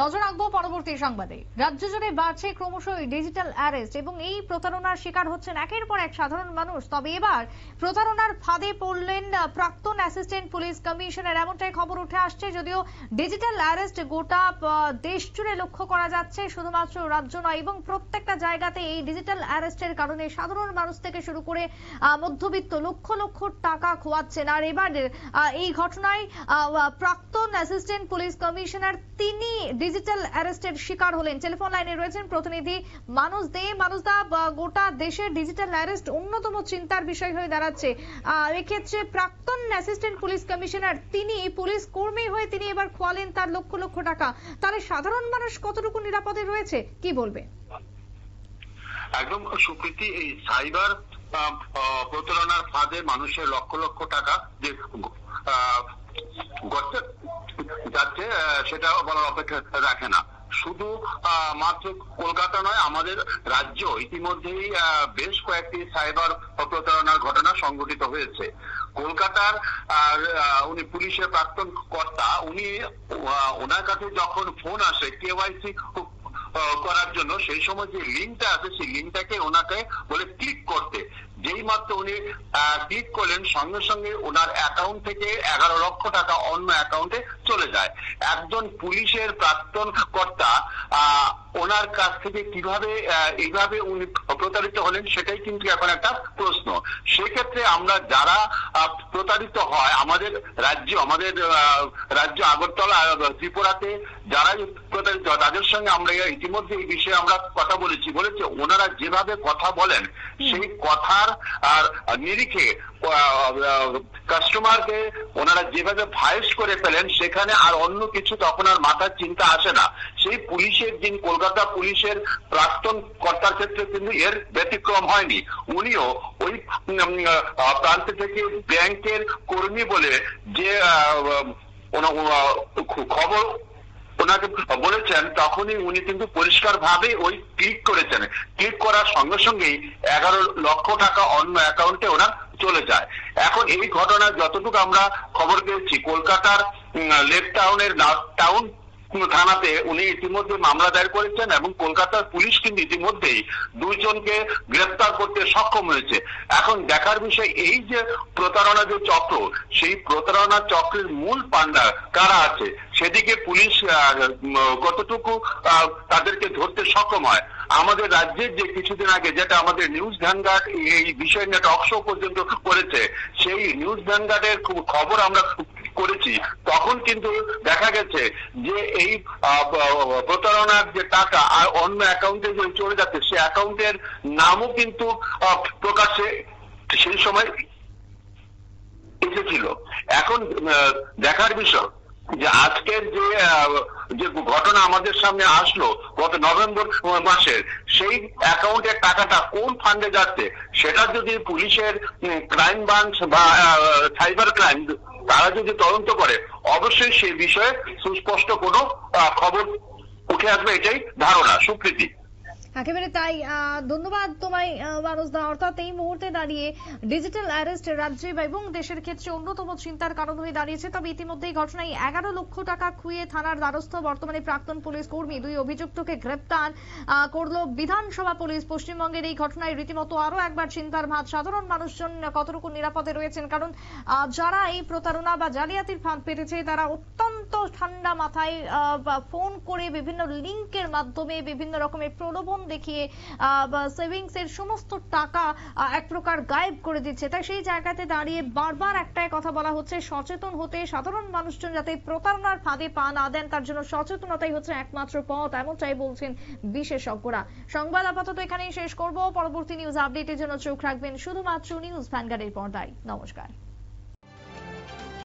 নজর রাখবো পরবর্তী সংবাদে। রাজ্য জুড়ে বাড়ছে ক্রমশই ডিজিটাল অ্যারেস্ট এবং এই প্রতারণার শিকার হচ্ছেন একের পর এক সাধারণ মানুষ। তবে এবার প্রতারণার ফাঁদে পড়লেন প্রাক্তন অ্যাসিস্ট্যান্ট পুলিশ কমিশনার, এমনটাই খবর উঠে আসছে। যদিও ডিজিটাল অ্যারেস্ট গোটা দেশ জুড়ে লক্ষ্য করা যাচ্ছে, শুধুমাত্র রাজ্য নয়, এবং প্রত্যেকটা জায়গাতে এই ডিজিটাল অ্যারেস্টের কারণে সাধারণ মানুষ থেকে শুরু করে মধ্যবিত্ত লক্ষ লক্ষ টাকা খোয়াচ্ছেন। আর এবার এই ঘটনায় প্রাক্তন অ্যাসিস্ট্যান্ট পুলিশ কমিশনার তিনি ডিজিটাল অ্যারেস্টের শিকার হলেন। টেলিফোন লাইনে রয়েছেন প্রতিনিধি মানুষ দে। মানুষদা, গোটা দেশে ডিজিটাল অ্যারেস্ট অন্যতম চিন্তার বিষয় হয়ে দাঁড়াচ্ছে। এক্ষেত্রে প্রাক্তন অ্যাসিস্ট্যান্ট পুলিশ কমিশনার তিনি পুলিশ কর্মী হয়ে তিনি এবার খোয়ালেন তার লক্ষ লক্ষ টাকা। তাহলে সাধারণ মানুষ কতটুকু নিরাপদে রয়েছে, কি বলবে? একদম সুপ্রীতি, এই সাইবার প্রতারণার ফাঁদে মানুষের লক্ষ লক্ষ টাকা যে যাচ্ছে সেটা বলার অপেক্ষা রাখে না। শুধু মাত্র কলকাতা নয়, আমাদের রাজ্য ইতিমধ্যেই বেশ কয়েকটি সাইবার প্রতারণার ঘটনা সংঘটিত হয়েছে। কলকাতার উনি পুলিশের প্রাক্তন কর্তা, ওনার কাছে যখন ফোন আসে কেওয়াইসি করার জন্য, সেই সময় যে লিঙ্কটা আছে সেই লিঙ্কটাকে ওনাকে বলে ক্লিক করতে। যেই মাত্র উনি ক্লিক করলেন সঙ্গে সঙ্গে ওনার অ্যাকাউন্ট থেকে 11 লক্ষ টাকা অন্য অ্যাকাউন্টে চলে যায়। একজন পুলিশের প্রাক্তন কর্তা ওনার কাছ থেকে কিভাবে এইভাবে উনি প্রতারিত হলেন সেটাই কিন্তু এখন একটা প্রশ্ন। সেক্ষেত্রে আমরা যারা প্রতারিত হয়, আমাদের রাজ্য আগরতলা ত্রিপুরাতে যারা প্রতারিত হয় তাদের সঙ্গে আমরা ইতিমধ্যে এই বিষয়ে আমরা কথা বলেছে ওনারা যেভাবে কথা বলেন সেই কথার আর নিরিখে কাস্টমারকে ওনারা যেভাবে ভয়েস করে ফেলেন সেখানে আর অন্য কিছু তখন আর মাথার চিন্তা আসে না। সেই পুলিশের যিনি কলকাতা পুলিশের প্রাক্তন কর্তার ক্ষেত্রে কিন্তু এর ব্যতিক্রম হয়নি। উনিও ওই প্রান্ত থেকে ব্যাংকের কর্মী বলে যে খবর ওনাকে বলেছেন, তখনই উনি কিন্তু পরিষ্কার ভাবে ওই ক্লিক করেছেন। ক্লিক করার সঙ্গে সঙ্গেই 11 লক্ষ টাকা অন্য অ্যাকাউন্টে ওনার চলে যায়। এখন এই ঘটনা যতটুকু আমরা খবর পেয়েছি, কলকাতার লেক টাউনের টাউন থানাতে উনি ইতিমধ্যে মামলা দায়ের করেছেন এবং কলকাতার পুলিশ কিন্তু ইতিমধ্যেই 2 জনকে গ্রেফতার করতে সক্ষম হয়েছে। এখন দেখার বিষয় এই যে প্রতারণা যে চক্র, সেই প্রতারণা চক্রের মূল পান্ডা কারা আছে সেদিকে পুলিশ কতটুকু তাদেরকে ধরতে সক্ষম হয়। আমাদের রাজ্যের যে কিছুদিন আগে যেটা আমাদের নিউজ ভ্যানগার্ড এই বিষয় নিয়ে টক শো পর্যন্ত করেছে, সেই নিউজ ভ্যানগার্ডের খবর আমরা করেছি, তখন কিন্তু দেখা গেছে যে এই প্রতারণার যে টাকা আর অন্য অ্যাকাউন্টে যে চলে যাচ্ছে সে অ্যাকাউন্টের নামও কিন্তু প্রকাশ্যে সেই সময় এসেছিল। এখন দেখার বিষয় যে আজকের যে ঘটনা আমাদের সামনে আসলো গত নভেম্বর মাসের, সেই অ্যাকাউন্টের টাকাটা কোন ফান্ডে যাচ্ছে সেটা যদি পুলিশের ক্রাইম ব্রাঞ্চ বা সাইবার ক্রাইম তারা যদি তদন্ত করে, অবশ্যই সেই বিষয়ে সুস্পষ্ট কোনো খবর উঠে আসবে, এটাই ধারণা। সুপ্রীতি, একেবারে তাই। ধন্যবাদ তোমায় মানুষদা। অর্থাৎ এই মুহূর্তে দাঁড়িয়ে ডিজিটাল অ্যারেস্ট রাজ্যে এবং দেশের ক্ষেত্রে অন্যতম চিন্তার কারণ হয়ে দাঁড়িয়েছে। তবে ইতিমধ্যে এই ঘটনায় 11 লক্ষ টাকা খুইয়ে থানার দ্বারস্থ বর্তমানে প্রাক্তন পুলিশ কর্মী। 2 অভিযুক্তকে গ্রেপ্তার করলো বিধানসভা পুলিশ। পশ্চিমবঙ্গের এই ঘটনায় রীতিমতো আরো একবার চিন্তার ভাঁজ। সাধারণ মানুষজন কতটুকু নিরাপদে রয়েছেন, কারণ যারা এই প্রতারণা বা জালিয়াতির ফাঁদ পেতেছে তারা অত্যন্ত ঠান্ডা মাথায় ফোন করে বিভিন্ন লিঙ্কের মাধ্যমে বিভিন্ন রকমের প্রলোভন দেখিয়ে সেভিংস এর সমস্ত টাকা এক প্রকার গায়েব করে দিচ্ছে। তাই সেই জায়গাতে দাঁড়িয়ে বারবার একটাই কথা বলা হচ্ছে, সচেতন হতে। সাধারণ মানুষজন যাতে প্রতারণার ফাঁদে পা না দেন তার জন্য সচেতনতাই হচ্ছে একমাত্র পথ, এমনটাই বলছেন বিশেষজ্ঞরা। সংবাদ আপাতত এখানেই শেষ করব। পরবর্তী নিউজ আপডেটের জন্য চোখ রাখবেন শুধুমাত্র নিউজ ভ্যানগার্ডের পর্দায়। নমস্কার।